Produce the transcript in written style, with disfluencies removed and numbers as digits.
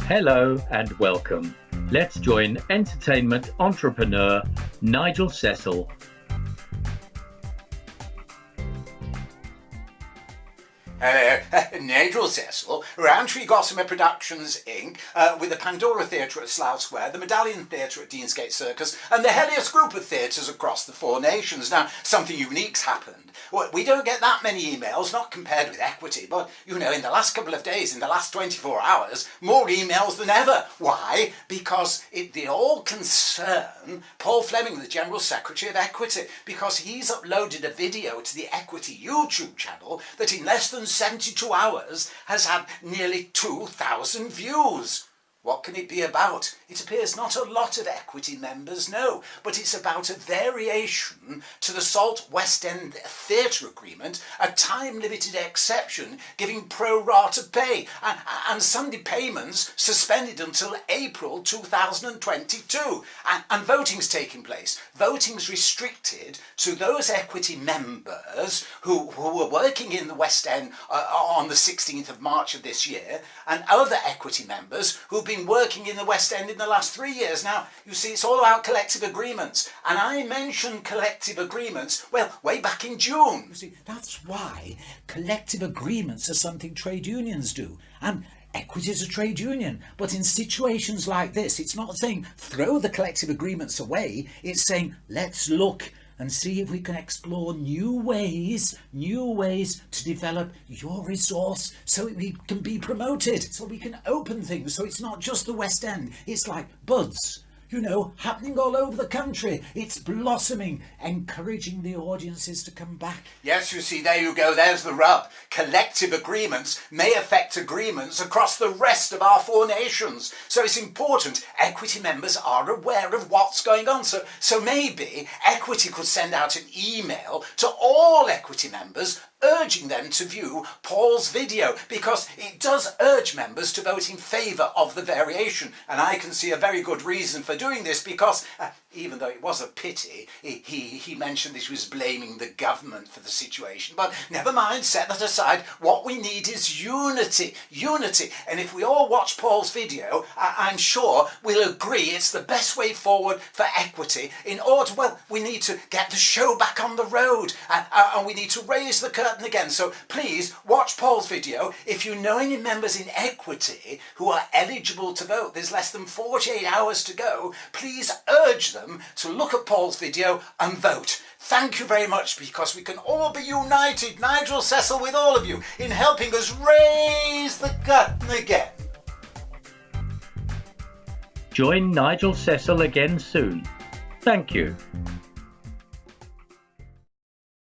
Hello and welcome. Let's join entertainment entrepreneur Nigel Cecil. Nigel Cecil, Roundtree Gossamer Productions Inc., with the Pandora Theatre at Slough Square, the Medallion Theatre at Deansgate Circus, and the Helios Group of Theatres across the four nations. Now, something unique's happened. Well, we don't get that many emails, not compared with Equity, but, in the last couple of days, in the last 24 hours, more emails than ever. Why? Because they all concern Paul Fleming, the General Secretary of Equity, because he's uploaded a video to the Equity YouTube channel that in less than 72 hours has had nearly 2,000 views. What can it be about? It appears not a lot of Equity members know, but it's about a variation to the SOLT West End theatre agreement, a time-limited exception giving pro-rata pay, and Sunday payments suspended until April 2022. And voting's taking place. Voting's restricted to those Equity members who were working in the West End on the 16th of March of this year, and other Equity members who've been working in the West End in the last 3 years. Now, you see, it's all about collective agreements. And I mentioned collective agreements, way back in June. You see, that's why collective agreements are something trade unions do. And Equity is a trade union. But in situations like this, it's not saying throw the collective agreements away. It's saying let's look and see if we can explore new ways to develop your resource so we can be promoted, so we can open things, so it's not just the West End. It's like buds, happening all over the country. It's blossoming, encouraging the audiences to come back. Yes, you see, there you go, there's the rub. Collective agreements may affect agreements across the rest of our four nations. So it's important Equity members are aware of what's going on. So maybe Equity could send out an email to all Equity members urging them to view Paul's video, because it does urge members to vote in favour of the variation. And I can see a very good reason for doing this, because even though it was a pity, he mentioned that he was blaming the government for the situation. But never mind, set that aside. What we need is unity. And if we all watch Paul's video, I'm sure we'll agree it's the best way forward for Equity. In order, we need to get the show back on the road, and we need to raise the curtain again. So please watch Paul's video. If you know any members in Equity who are eligible to vote, there's less than 48 hours to go, please urge them to look at Paul's video and vote. Thank you very much, because we can all be united, Nigel Cecil, with all of you in helping us raise the curtain again. Join Nigel Cecil again soon. Thank you.